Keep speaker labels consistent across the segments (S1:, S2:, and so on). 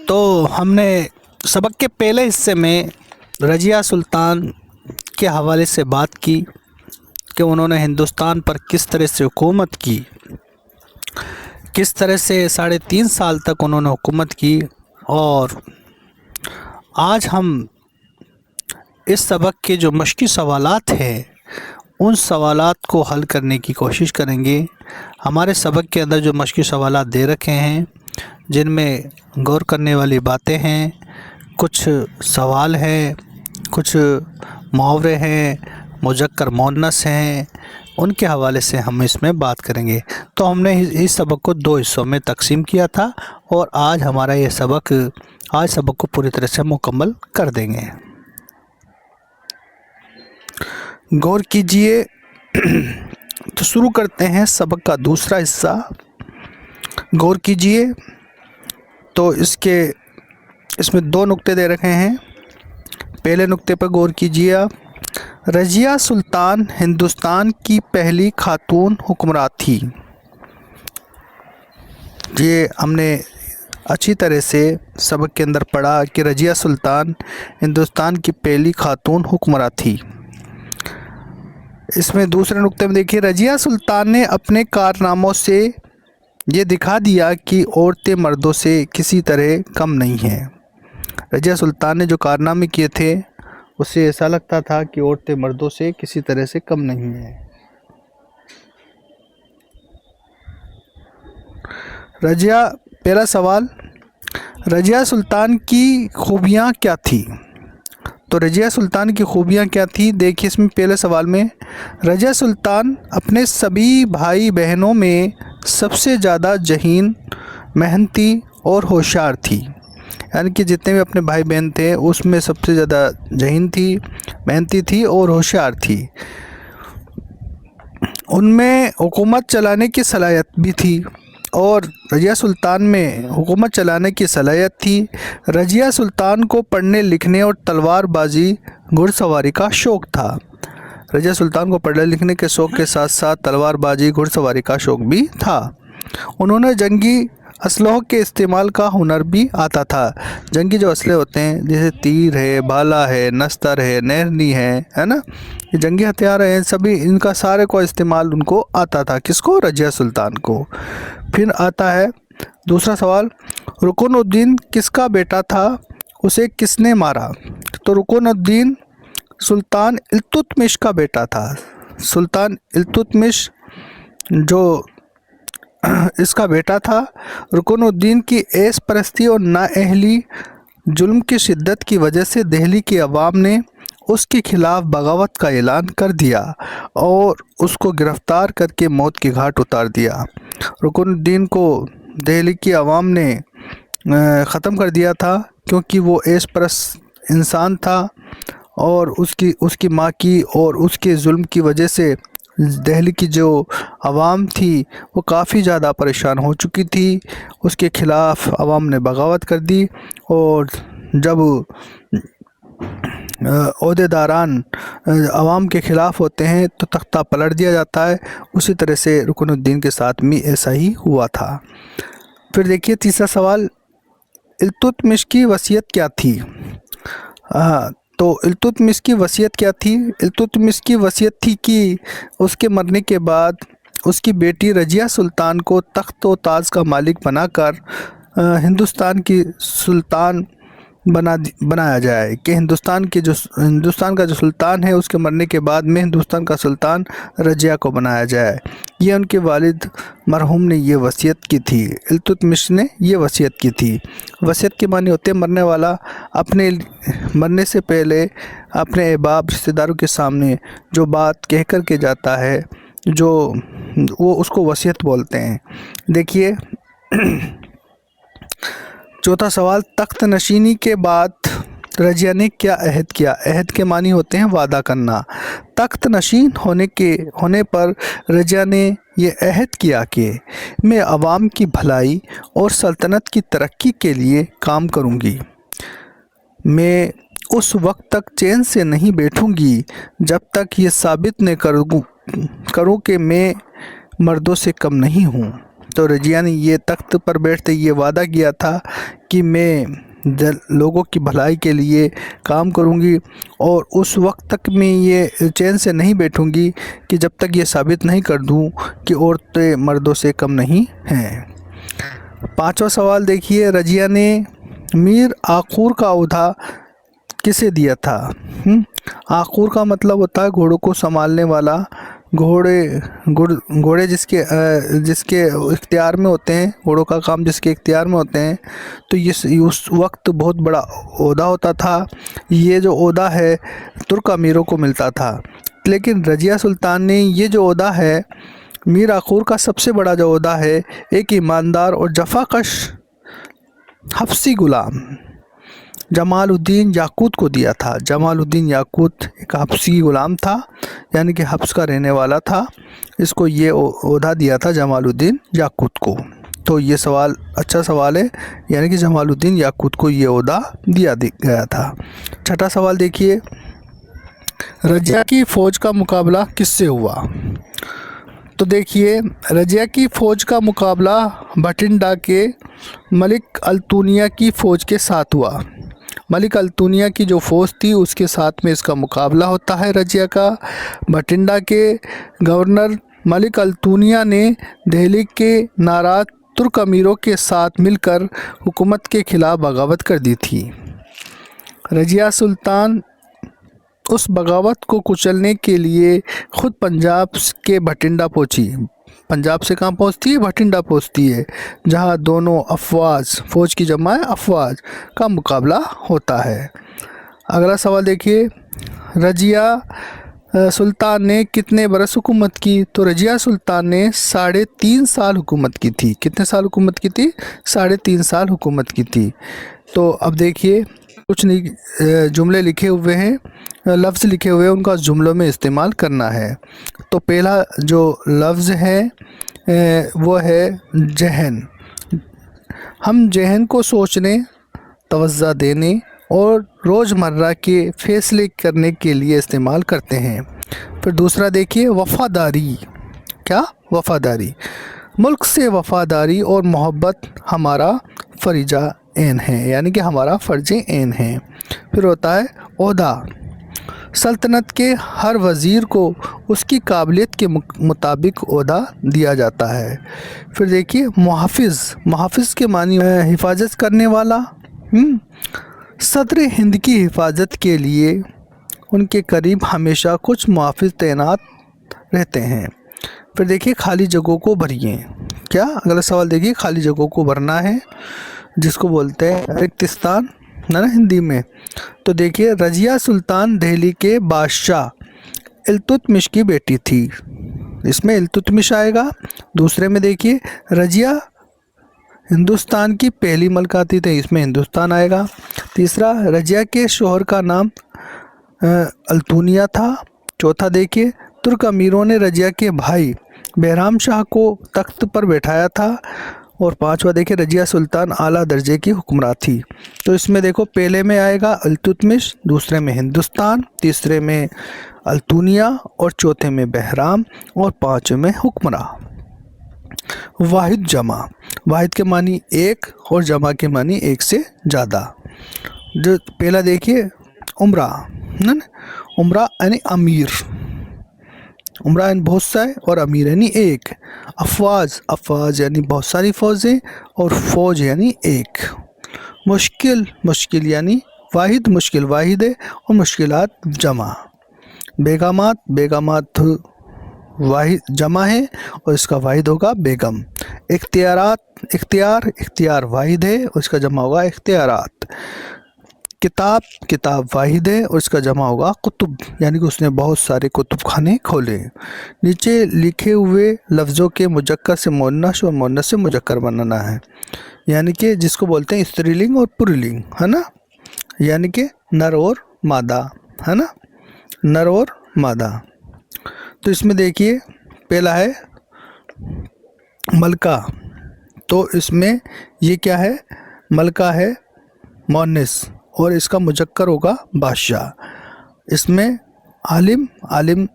S1: تو हमने सबक के पहले हिस्से में रज़िया सुल्तान के हवाले से बात की कि उन्होंने हिंदुस्तान पर किस तरह से हुकूमत की, किस तरह से 3.5 साल तक उन्होंने हुकूमत की। और आज हम इस सबक के जो मश्की सवालात हैं उन सवालात को हल करने की कोशिश करेंगे। हमारे सबक के अंदर जो मश्की सवालात दे रखे हैं जिनमें गौर करने वाली बातें हैं, कुछ सवाल हैं, कुछ मुहावरे हैं, मुज़क्कर मुअन्नस हैं, उनके हवाले से हम इसमें बात करेंगे। तो हमने इस सबक को 2 हिस्सों में तकसीम किया था और आज हमारा ये सबक को पूरी तरह से मुकम्मल कर देंगे। गौर कीजिए। तो शुरू करते हैं सबक का दूसरा हिस्सा। गौर कीजिए। तो इसमें 2 नुक्ते दे रखे हैं। पहले नुक्ते पर गौर कीजिए आप। रज़िया सुल्तान हिंदुस्तान की पहली खातून हुक्मरान थी। ये हमने अच्छी तरह से सबक के अंदर पढ़ा कि रज़िया सुल्तान हिंदुस्तान की पहली खातून हुक्मरान थी। इसमें दूसरे नुक्ते में देखिए, रज़िया सुल्तान ने अपने कारनामों से ये दिखा दिया कि औरतें मर्दों से किसी तरह कम नहीं हैं। रज़िया सुल्तान ने जो कारनामे किए थे उससे ऐसा लगता था कि औरतें मर्दों से किसी तरह से कम नहीं हैं। पहला सवाल, रज़िया सुल्तान की खूबियाँ क्या थी? तो रज़िया सुल्तान की खूबियाँ क्या थी? देखिए इसमें पहले सवाल में, रज़िया सुल्तान अपने सभी भाई बहनों में सबसे ज़्यादा जहीन, मेहनती और होशियार थी। यानी कि जितने भी अपने भाई बहन थे उसमें सबसे ज़्यादा जहीन थी, मेहनती थी और होशियार थी। उनमें हुकूमत चलाने की सलाहियत भी थी और रज़िया सुल्तान में हुकूमत चलाने की सलाहियत थी। रज़िया सुल्तान को पढ़ने लिखने और तलवारबाजी घुड़सवारी का शौक़ था। रज़िया सुल्तान को पढ़ने लिखने के शौक़ के साथ साथ तलवारबाजी घुड़सवारी का शौक़ भी था। उन्होंने जंगी असलहों के इस्तेमाल का हुनर भी आता था। जंगी जो असले होते हैं जैसे तीर है, भाला है, नस्तर है, नहरनी है ना, ये जंगी हथियार हैं, सभी इनका सारे को इस्तेमाल उनको आता था। किसको? रज़िया सुल्तान को। फिर आता है दूसरा सवाल, रुकनुद्दीन किसका बेटा था? उसे किसने मारा? तो रुकनुद्दीन सुल्तान इल्तुतमिश का बेटा था। सुल्तान इल्तुतमिश जो इसका बेटा था। रुकनुद्दीन की ऐश परस्ती और नाअहली जुल्म की शिद्दत की वजह से दिल्ली की अवाम ने उसके खिलाफ बगावत का ऐलान कर दिया और उसको गिरफ़्तार करके मौत के घाट उतार दिया। रुकनुद्दीन को दिल्ली की अवाम ने ख़त्म कर दिया था क्योंकि वो ऐश परस्त इंसान था और उसकी माँ की और उसके जुल्म की वजह से दिल्ली की जो अवाम थी वो काफ़ी ज़्यादा परेशान हो चुकी थी। उसके ख़िलाफ़ अवाम ने बगावत कर दी और जब ओहदेदारान अवाम के ख़िलाफ़ होते हैं तो तख्ता पलट दिया जाता है। उसी तरह से रुकनुद्दीन के साथ भी ऐसा ही हुआ था। फिर देखिए तीसरा सवाल, इल्तुतमिश की वसीयत क्या थी? तो इल्तुतमिश की वसीयत क्या थी? इल्तुतमिश की वसीयत थी कि उसके मरने के बाद उसकी बेटी रज़िया सुल्तान को तख्त व ताज का मालिक बनाकर हिंदुस्तान की सुल्तान बनाया जाए कि हिंदुस्तान का जो सुल्तान है उसके मरने के बाद में हिंदुस्तान का सुल्तान रज़िया को बनाया जाए। ये उनके वालिद मरहूम ने ये वसीयत की थी। इल्तुतमिश ने ये वसीयत की थी। वसीयत के मानी होते हैं मरने वाला अपने मरने से पहले अपने अहबाब रिश्तेदारों के सामने जो बात कह कर के जाता है, जो वो उसको वसीयत बोलते हैं। देखिए चौथा सवाल, तख्त नशीनी के बाद रज़िया ने क्या अहद किया? अहद के मानी होते हैं वादा करना। तख्त नशीन होने पर रज़िया ने ये अहद किया कि मैं अवाम की भलाई और सल्तनत की तरक्की के लिए काम करूँगी। मैं उस वक्त तक चैन से नहीं बैठूँगी जब तक ये साबित न करूँ कि मैं मर्दों से कम नहीं हूँ। تو رضیہ نے یہ تخت پر بیٹھتے یہ وعدہ کیا تھا کہ میں لوگوں کی بھلائی کے لیے کام کروں گی اور اس وقت تک میں یہ چین سے نہیں بیٹھوں گی کہ جب تک یہ ثابت نہیں کر دوں کہ عورتیں مردوں سے کم نہیں ہیں۔ 5واں سوال دیکھیے، رضیہ نے میر آخور کا عہدہ کسے دیا تھا؟ آخور کا مطلب ہوتا ہے گھوڑوں کو سنبھالنے والا، گھوڑے جس کے اختیار میں ہوتے ہیں، گھوڑوں کا کام جس کے اختیار میں ہوتے ہیں، تو یہ اس وقت بہت بڑا عہدہ ہوتا تھا۔ یہ جو عہدہ ہے ترک امیروں کو ملتا تھا، لیکن رضیہ سلطان نے یہ جو عہدہ ہے میر آخور کا سب سے بڑا جو عہدہ ہے ایک ایماندار اور جفاکش حبشی غلام جمال الدین یاقوت کو دیا تھا۔ جمال الدین یاقوت ایک حبشی غلام تھا، یعنی کہ حبش کا رہنے والا تھا، اس کو یہ عہدہ دیا تھا جمال الدین یاقوت کو۔ تو یہ سوال اچھا سوال ہے، یعنی کہ جمال الدین یاقوت کو یہ عہدہ دیا گیا تھا۔ 6واں سوال دیکھیے، رضیہ کی فوج کا مقابلہ کس سے ہوا؟ تو دیکھیے، رضیہ کی فوج کا مقابلہ بھٹنڈا کے ملک التونیا کی فوج کے ساتھ ہوا۔ ملک التونیا کی جو فوج تھی اس کے ساتھ میں اس کا مقابلہ ہوتا ہے رضیہ کا۔ بھٹنڈا کے گورنر ملک التونیا نے دہلی کے ناراض ترک امیروں کے ساتھ مل کر حکومت کے خلاف بغاوت کر دی تھی۔ رضیہ سلطان اس بغاوت کو کچلنے کے لیے خود پنجاب کے بھٹنڈا پہنچی۔ پنجاب سے کہاں پہنچتی ہے؟ بھٹنڈا پہنچتی ہے، جہاں دونوں افواج، فوج کی جمع ہے افواج، کا مقابلہ ہوتا ہے۔ اگلا سوال دیکھیے، رضیہ سلطان نے کتنے برس حکومت کی؟ تو رضیہ سلطان نے 3.5 سال حکومت کی تھی۔ کتنے سال حکومت کی تھی؟ 3.5 سال حکومت کی تھی۔ تو اب دیکھیے کچھ جملے لکھے ہوئے ہیں، لفظ لکھے ہوئے ہیں، ان کا جملوں میں استعمال کرنا ہے۔ تو پہلا جو لفظ ہے وہ ہے ذہن۔ ہم ذہن کو سوچنے، توجہ دینے اور روزمرہ کے فیصلے کرنے کے لیے استعمال کرتے ہیں۔ پھر دوسرا دیکھیے، وفاداری۔ کیا؟ وفاداری۔ ملک سے وفاداری اور محبت ہمارا فریضہ عین ہے، یعنی کہ ہمارا فرض عین ہے۔ پھر ہوتا ہے عہدہ۔ سلطنت کے ہر وزیر کو اس کی قابلیت کے مطابق عہدہ دیا جاتا ہے۔ پھر دیکھیے محافظ۔ محافظ کے معنی حفاظت کرنے والا۔ صدر ہند کی حفاظت کے لیے ان کے قریب ہمیشہ کچھ محافظ تعینات رہتے ہیں۔ پھر دیکھیے خالی جگہوں کو بھریے۔ کیا؟ اگلا سوال دیکھیے، خالی جگہوں کو بھرنا ہے، جس کو بولتے ہیں ریگستان نا ہندی میں۔ تو دیکھیے، رضیہ سلطان دہلی کے بادشاہ التتمش کی بیٹی تھی، اس میں التتمش آئے گا۔ دوسرے میں دیکھیے، رضیہ ہندوستان کی پہلی ملکہ تھی، تو اس میں ہندوستان آئے گا۔ تیسرا، رضیہ کے شوہر کا نام التونیا تھا۔ چوتھا دیکھیے، ترک امیروں نے رضیہ کے بھائی بہرام شاہ کو تخت پر بیٹھایا تھا۔ اور پانچواں دیکھیں، رضیہ سلطان اعلیٰ درجے کی حکمراں تھی۔ تو اس میں دیکھو، پہلے میں آئے گا التتمش، دوسرے میں ہندوستان، تیسرے میں التونیا اور چوتھے میں بہرام اور پانچویں میں حکمراں۔ واحد جمع۔ واحد کے معنی ایک اور جمع کے معنی ایک سے زیادہ۔ جو پہلا دیکھیے عمرہ، عمرہ یعنی امیر، عمرہ یعنی بہت سا ہے اور امیر یعنی ایک۔ افواج، افواج یعنی بہت ساری فوجیں اور فوج یعنی ایک۔ مشکل، مشکل یعنی واحد، مشکل واحد ہے اور مشکلات جمع۔ بیگمات، بیگمات واحد جمع ہے اور اس کا واحد ہوگا بیگم۔ اختیارات، اختیار، اختیار واحد ہے اور اس کا جمع ہوگا اختیارات۔ کتاب، کتاب واحد ہے اور اس کا جمع ہوگا کتب، یعنی کہ اس نے بہت سارے کتب خانے کھولے۔ نیچے لکھے ہوئے لفظوں کے مذکر سے مؤنث اور مؤنث سے مذکر بنانا ہے، یعنی کہ جس کو بولتے ہیں استری لنگ اور پری لنگ، ہے نا، یعنی کہ نر اور مادہ، ہے نا، نر اور مادہ۔ تو اس میں دیکھیے پہلا ہے ملکہ، تو اس میں یہ کیا ہے؟ ملکہ ہے مؤنث اور اس کا مذکر ہوگا بادشاہ۔ اس میں عالم، عالم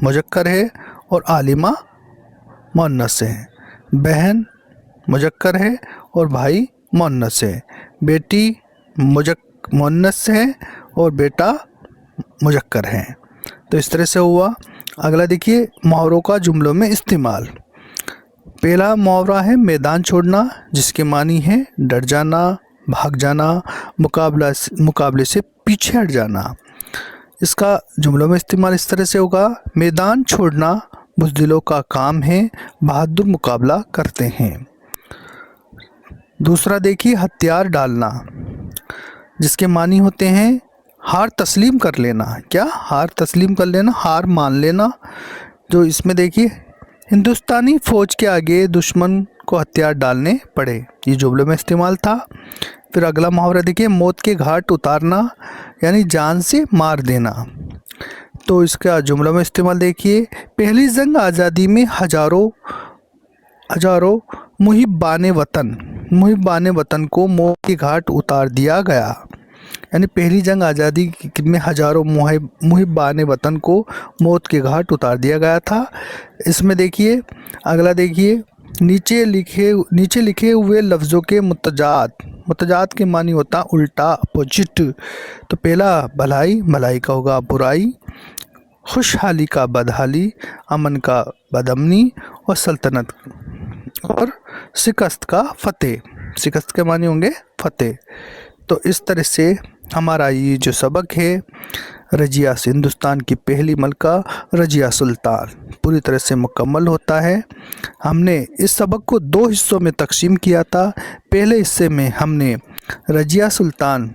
S1: مذکر ہے اور عالمہ مؤنث ہے۔ بہن، मुजक्कर है और भाई मुअन्नस है। बेटी मुअन्नस है और बेटा मुजक्कर है। तो इस तरह से हुआ। अगला देखिए मुहावरों का जुमलों में इस्तेमाल। पहला मुहावरा है मैदान छोड़ना, जिसके मानी है डर जाना, भाग जाना, मुकाबले से पीछे हट जाना। इसका जुमलों में इस्तेमाल इस तरह से होगा, मैदान छोड़ना बुज़दिलों का काम है, बहादुर मुकाबला करते हैं। दूसरा देखिए हथियार डालना, जिसके मानी होते हैं हार तस्लीम कर लेना। क्या? हार तस्लीम कर लेना, हार मान लेना। जो इसमें देखिए हिंदुस्तानी फ़ौज के आगे दुश्मन को हथियार डालने पड़े, ये जुमलों में इस्तेमाल था। फिर अगला मुहावरा देखिए मौत के घाट उतारना, यानी जान से मार देना। तो इसका जुमलों में इस्तेमाल देखिए, पहली जंग आज़ादी में हजारों मुहिब्बाने वतन को मौत के घाट उतार दिया गया। यानी पहली जंग आज़ादी में हजारों मुहिब्बाने वतन को मौत के घाट उतार दिया गया था। इसमें देखिए अगला देखिए नीचे लिखे हुए लफ्ज़ों के मुतजात के मानी होता उल्टा, अपोजिट। तो पहला भलाई का होगा बुराई, खुशहाली का बदहाली, अमन का बदअमनी, और सल्तनत और शिकस्त का फतेह। शिकस्त के मानी होंगे फतेह। तो इस तरह से हमारा ये जो सबक है रजिया से, हिंदुस्तान की पहली मलका रजिया सुल्तान, पूरी तरह से मुकम्मल होता है। हमने इस सबक को 2 हिस्सों में तकसीम किया था। पहले हिस्से में हमने रजिया सुल्तान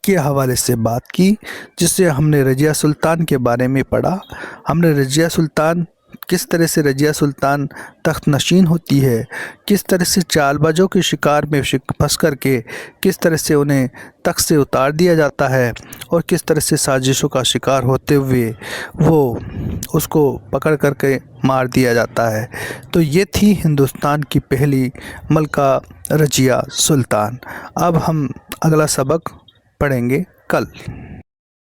S1: के हवाले से बात की, जिससे हमने रजिया सुल्तान के बारे में पढ़ा। हमने रजिया सुल्तान किस तरह से रजिया सुल्तान तख्त नशीन होती है, किस तरह से चालबाजों के शिकार में फंस कर के किस तरह से उन्हें तख्त से उतार दिया जाता है, और किस तरह से साजिशों का शिकार होते हुए वो उसको पकड़ कर के मार दिया जाता है। तो ये थी हिंदुस्तान की पहली मलका रजिया सुल्तान। अब हम अगला सबक पढ़ेंगे कल।